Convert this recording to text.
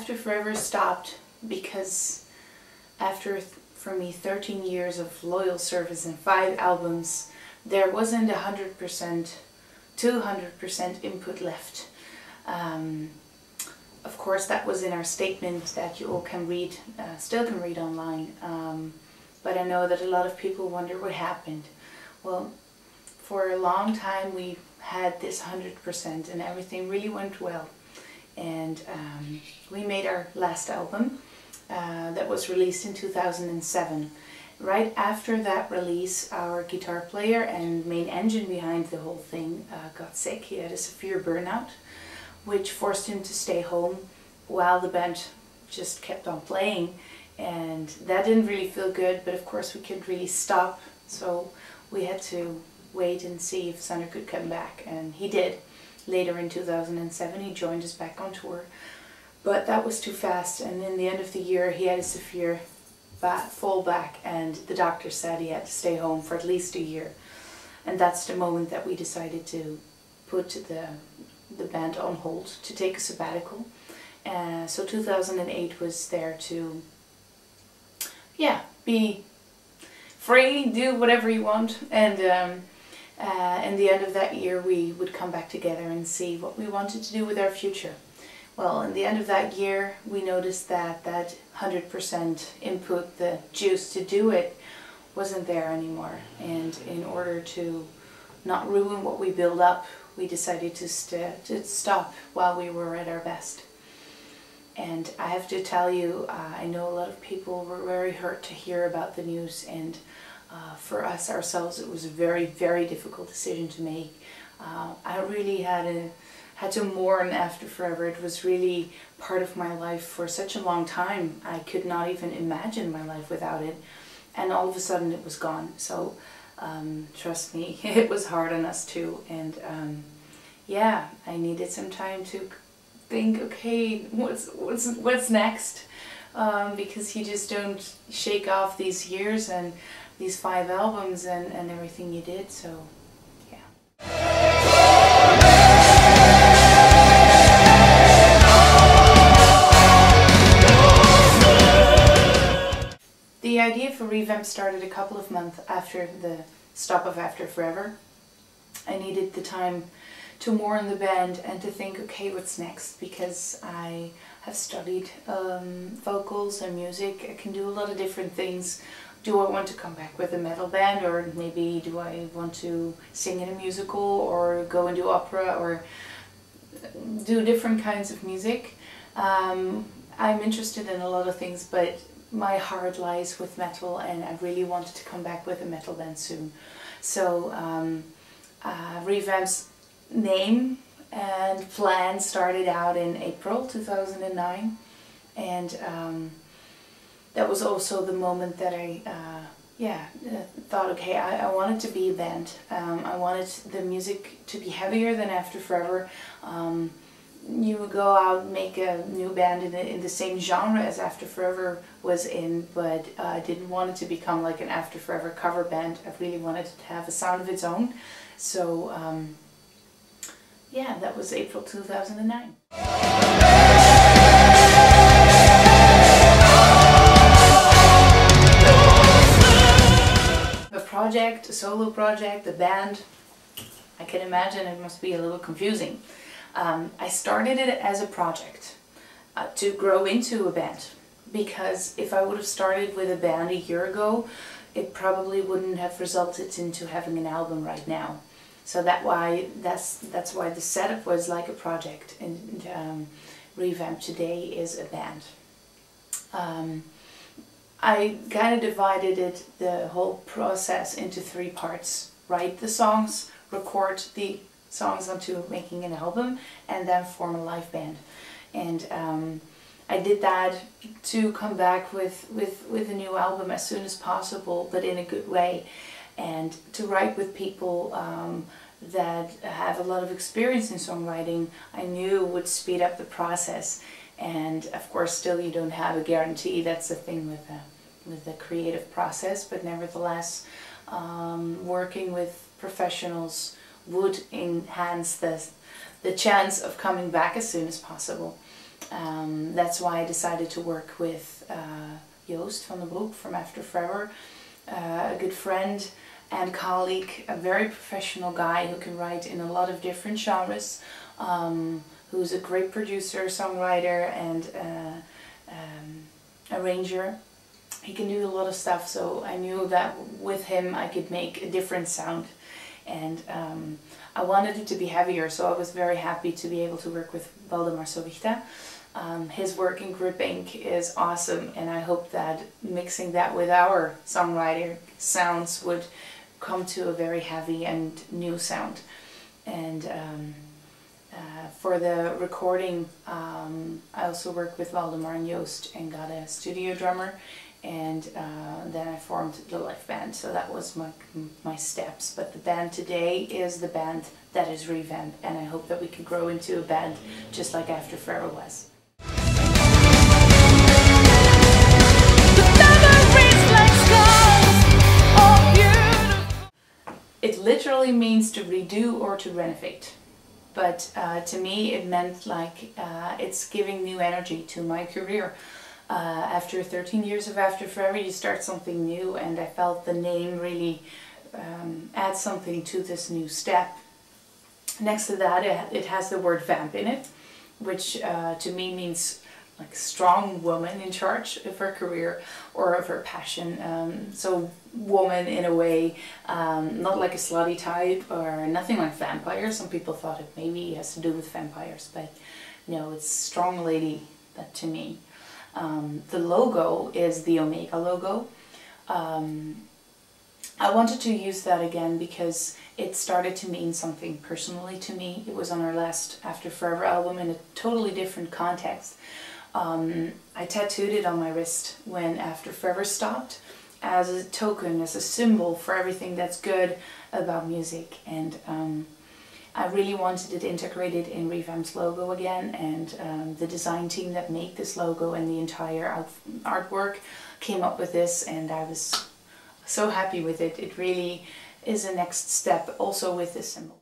After Forever stopped because after, for me, 13 years of loyal service and 5 albums, there wasn't 100%, 200% input left. Of course, that was in our statement that you all can read, still can read online. But I know that a lot of people wonder what happened. Well, for a long time we had this 100% and everything really went well. And we made our last album that was released in 2007. Right after that release, our guitar player and main engine behind the whole thing got sick. He had a severe burnout, which forced him to stay home while the band just kept on playing. And that didn't really feel good, but of course we couldn't really stop, so we had to wait and see if Sander could come back, and he did. Later in 2007 he joined us back on tour, but that was too fast, and in the end of the year he had a severe fallback, and the doctor said he had to stay home for at least a year. And that's the moment that we decided to put the band on hold, to take a sabbatical. So 2008 was there to be free, do whatever you want, and in the end of that year we would come back together and see what we wanted to do with our future. Well, in the end of that year we noticed that that 100% input, the juice to do it, wasn't there anymore, and in order to not ruin what we built up, we decided to stop while we were at our best. And I have to tell you, I know a lot of people were very hurt to hear about the news, and for us ourselves it was a very, very difficult decision to make. I really had to mourn After Forever. It was really part of my life for such a long time. I could not even imagine my life without it, and all of a sudden it was gone. So trust me, it was hard on us too, and yeah, I needed some time to think, okay, what's next? Because you just don't shake off these years and these 5 albums and everything you did, so yeah. The idea for ReVamp started a couple of months after the stop of After Forever. I needed the time to mourn the band and to think, okay, what's next? Because I have studied vocals and music. I can do a lot of different things. Do I want to come back with a metal band, or maybe do I want to sing in a musical or go and do opera or do different kinds of music? I'm interested in a lot of things, but my heart lies with metal, and I really wanted to come back with a metal band soon. So ReVamp's name and plan started out in April 2009, and that was also the moment that I thought, okay, I wanted to be a band. I wanted the music to be heavier than After Forever. You would go out and make a new band in the same genre as After Forever was in, but I didn't want it to become like an After Forever cover band. I really wanted it to have a sound of its own. So yeah, that was April 2009. A project, a solo project, a band, I can imagine it must be a little confusing. I started it as a project to grow into a band, because if I would have started with a band a year ago, it probably wouldn't have resulted into having an album right now. So that's why the setup was like a project, and ReVamp today is a band. I kind of divided the whole process into 3 parts: write the songs, record the songs onto making an album, and then form a live band. And I did that to come back with a new album as soon as possible, but in a good way, and to write with people that have a lot of experience in songwriting. I knew would speed up the process, and of course still you don't have a guarantee. That's the thing with the creative process, but nevertheless working with professionals would enhance the chance of coming back as soon as possible. That's why I decided to work with Joost van den Broek from After Forever, a good friend and colleague, a very professional guy who can write in a lot of different genres, who's a great producer, songwriter and arranger. He can do a lot of stuff, so I knew that with him I could make a different sound, and I wanted it to be heavier, so I was very happy to be able to work with Waldemar Sowichta. His work in Grip Inc. is awesome, and I hope that mixing that with our songwriter sounds would come to a very heavy and new sound. And for the recording, I also worked with Waldemar and Joost and got a studio drummer, and then I formed the live band. So that was my steps. But the band today is the band that is ReVamp, and I hope that we can grow into a band just like After Forever was. It literally means to redo or to renovate, but to me it meant like it's giving new energy to my career. After 13 years of After Forever, you start something new, and I felt the name really adds something to this new step. Next to that, it has the word vamp in it, which to me means like strong woman in charge of her career or of her passion. So woman in a way, not like a slutty type or nothing like vampires. Some people thought it maybe has to do with vampires, but no, it's strong lady to me. The logo is the Omega logo. I wanted to use that again because it started to mean something personally to me. It was on our last After Forever album in a totally different context. I tattooed it on my wrist when After Forever stopped as a token, as a symbol for everything that's good about music, and I really wanted it integrated in ReVamp's logo again, and the design team that made this logo and the entire artwork came up with this, and I was so happy with it. It really is a next step also with this symbol.